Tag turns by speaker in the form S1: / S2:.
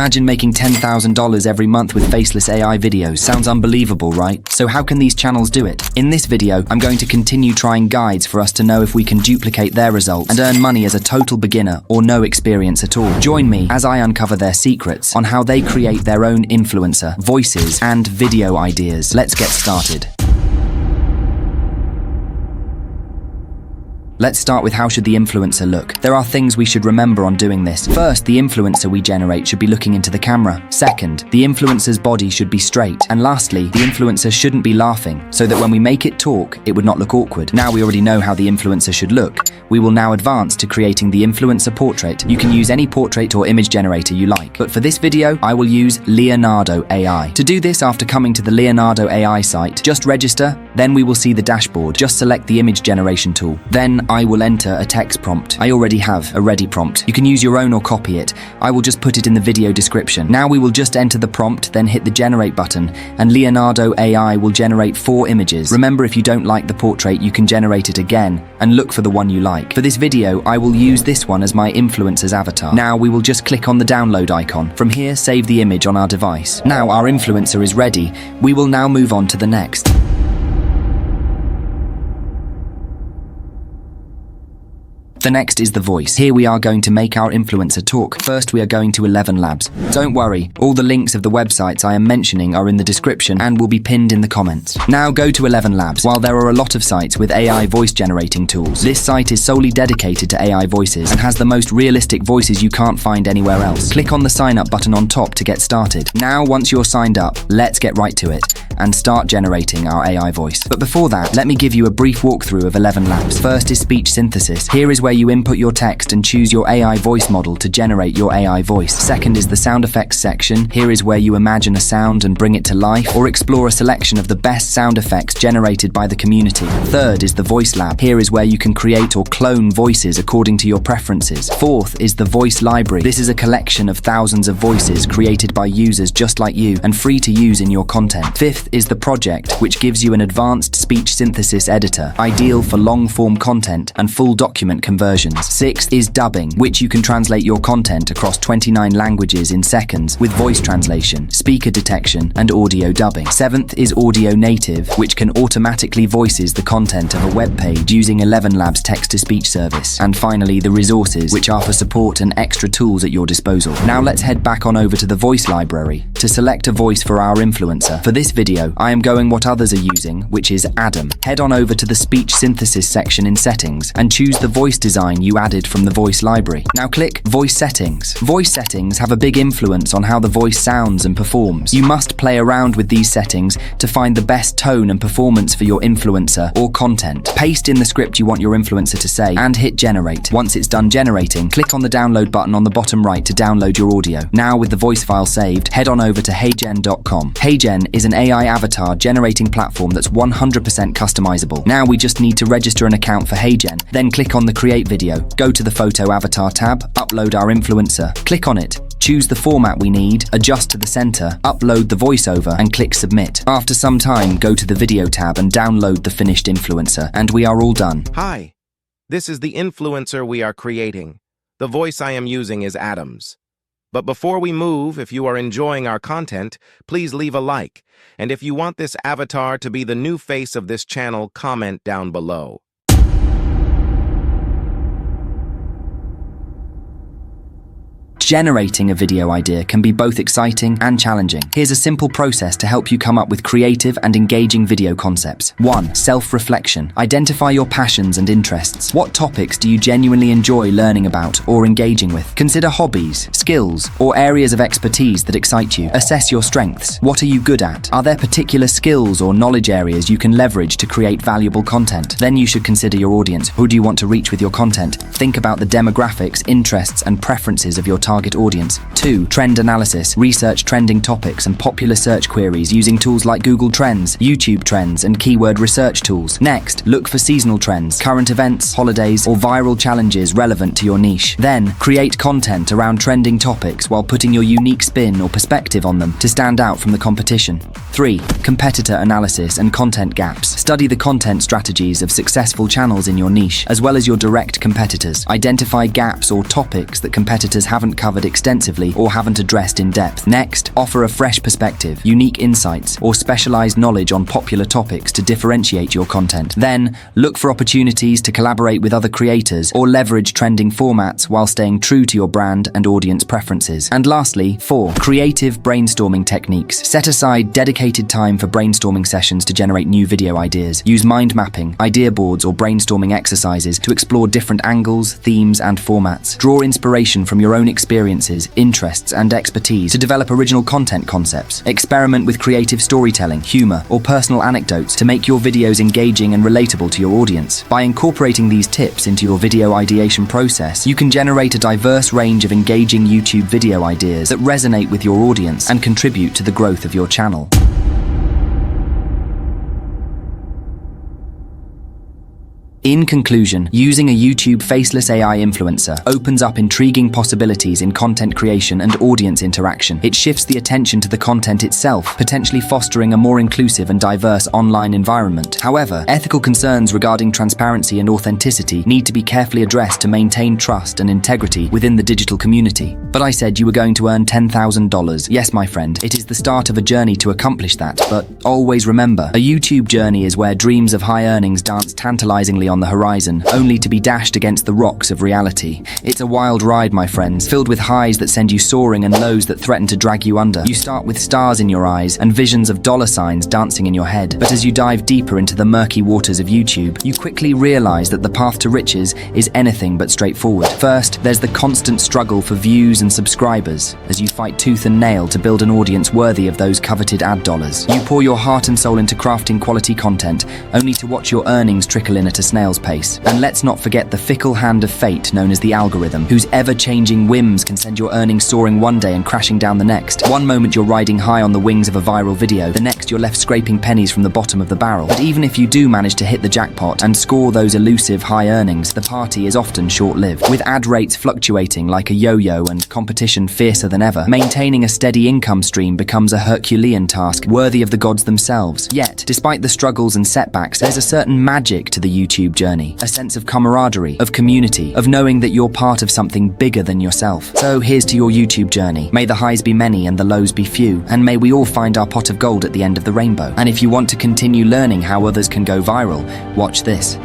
S1: Imagine making $10,000 every month with faceless AI videos. Sounds unbelievable, right? So how can these channels do it? In this video, I'm going to continue trying guides for us to know if we can duplicate their results and earn money as a total beginner or no experience at all. Join me as I uncover their secrets on how they create their own influencer, voices, and video ideas. Let's get started. Let's start with how should the influencer look. There are things we should remember on doing this. First, the influencer we generate should be looking into the camera. Second, the influencer's body should be straight. And lastly, the influencer shouldn't be laughing, so that when we make it talk, it would not look awkward. Now we already know how the influencer should look. We will now advance to creating the influencer portrait. You can use any portrait or image generator you like, but for this video, I will use Leonardo AI. To do this, after coming to the Leonardo AI site, just register, then we will see the dashboard. Just select the image generation tool. Then I will enter a text prompt. I already have a ready prompt. You can use your own or copy it. I will just put it in the video description. Now we will just enter the prompt, then hit the generate button, and Leonardo AI will generate 4 images. Remember, if you don't like the portrait, you can generate it again and look for the one you like. For this video, I will use this one as my influencer's avatar. Now we will just click on the download icon. From here, save the image on our device. Now our influencer is ready. We will now move on to the next. The next is the voice. Here we are going to make our influencer talk. First, we are going to 11 Labs. Don't worry, all the links of the websites I am mentioning are in the description and will be pinned in the comments. Now go to 11 Labs. While there are a lot of sites with AI voice generating tools, this site is solely dedicated to AI voices and has the most realistic voices you can't find anywhere else. Click on the sign up button on top to get started. Now, once you're signed up, let's get right to it and start generating our AI voice. But before that, let me give you a brief walkthrough of 11 Labs. First is speech synthesis. Here is where you input your text and choose your AI voice model to generate your AI voice. Second is the sound effects section. Here is where you imagine a sound and bring it to life, or explore a selection of the best sound effects generated by the community. Third is the voice lab. Here is where you can create or clone voices according to your preferences. Fourth is the voice library. This is a collection of thousands of voices created by users just like you and free to use in your content. Fifth is the project, which gives you an advanced speech synthesis editor, ideal for long-form content and full document conversions. Sixth is dubbing, which you can translate your content across 29 languages in seconds with voice translation, speaker detection, and audio dubbing. Seventh is audio native, which can automatically voices the content of a web page using 11 Labs text-to-speech service. And finally, the resources, which are for support and extra tools at your disposal. Now let's head back on over to the voice library to select a voice for our influencer. For this video, I am going what others are using, which is Adam. Head on over to the speech synthesis section in settings and choose the voice design you added from the voice library. Now click voice settings. Voice settings have a big influence on how the voice sounds and performs. You must play around with these settings to find the best tone and performance for your influencer or content. Paste in the script you want your influencer to say and hit generate. Once it's done generating, click on the download button on the bottom right to download your audio. Now with the voice file saved, head on over to heygen.com. Heygen is an AI avatar generating platform that's 100% customizable. Now we just need to register an account for Heygen, then click on the create video. Go to the photo avatar tab, upload our influencer, click on it, choose the format we need, adjust to the center, upload the voiceover, and click submit. After some time, go to the video tab and download the finished influencer, and we are all done.
S2: Hi, this is the influencer we are creating. The voice I am using is Adam's. But before we move, if you are enjoying our content, please leave a like. And if you want this avatar to be the new face of this channel, comment down below.
S1: Generating a video idea can be both exciting and challenging. Here's a simple process to help you come up with creative and engaging video concepts. 1. Self-reflection. Identify your passions and interests. What topics do you genuinely enjoy learning about or engaging with? Consider hobbies, skills, or areas of expertise that excite you. Assess your strengths. What are you good at? Are there particular skills or knowledge areas you can leverage to create valuable content? Then you should consider your audience. Who do you want to reach with your content? Think about the demographics, interests, and preferences of your target audience. 2. Trend analysis. Research trending topics and popular search queries using tools like Google Trends, YouTube Trends, and keyword research tools. Next, look for seasonal trends, current events, holidays, or viral challenges relevant to your niche. Then, create content around trending topics while putting your unique spin or perspective on them to stand out from the competition. 3. Competitor analysis and content gaps. Study the content strategies of successful channels in your niche, as well as your direct competitors. Identify gaps or topics that competitors haven't covered covered extensively or haven't addressed in depth. Next, offer a fresh perspective, unique insights, or specialized knowledge on popular topics to differentiate your content. Then, look for opportunities to collaborate with other creators or leverage trending formats while staying true to your brand and audience preferences. And lastly, 4. Creative brainstorming techniques. Set aside dedicated time for brainstorming sessions to generate new video ideas. Use mind mapping, idea boards, or brainstorming exercises to explore different angles, themes, and formats. Draw inspiration from your own experiences, interests, and expertise to develop original content concepts. Experiment with creative storytelling, humor, or personal anecdotes to make your videos engaging and relatable to your audience. By incorporating these tips into your video ideation process, you can generate a diverse range of engaging YouTube video ideas that resonate with your audience and contribute to the growth of your channel. In conclusion, using a YouTube faceless AI influencer opens up intriguing possibilities in content creation and audience interaction. It shifts the attention to the content itself, potentially fostering a more inclusive and diverse online environment. However, ethical concerns regarding transparency and authenticity need to be carefully addressed to maintain trust and integrity within the digital community. But I said you were going to earn $10,000. Yes, my friend, it is the start of a journey to accomplish that. But always remember, a YouTube journey is where dreams of high earnings dance tantalizingly on the horizon, only to be dashed against the rocks of reality. It's a wild ride, my friends, filled with highs that send you soaring and lows that threaten to drag you under. You start with stars in your eyes and visions of dollar signs dancing in your head. But as you dive deeper into the murky waters of YouTube, you quickly realize that the path to riches is anything but straightforward. First, there's the constant struggle for views and subscribers, as you fight tooth and nail to build an audience worthy of those coveted ad dollars. You pour your heart and soul into crafting quality content, only to watch your earnings trickle in at a snail's pace. And let's not forget the fickle hand of fate known as the algorithm, whose ever-changing whims can send your earnings soaring one day and crashing down the next. One moment you're riding high on the wings of a viral video, the next you're left scraping pennies from the bottom of the barrel. But even if you do manage to hit the jackpot and score those elusive high earnings, the party is often short-lived. With ad rates fluctuating like a yo-yo and competition fiercer than ever, maintaining a steady income stream becomes a Herculean task worthy of the gods themselves. Yet, despite the struggles and setbacks, there's a certain magic to the YouTube journey, a sense of camaraderie, of community, of knowing that you're part of something bigger than yourself. So here's to your YouTube journey. May the highs be many and the lows be few, and may we all find our pot of gold at the end of the rainbow. And if you want to continue learning how others can go viral, watch this.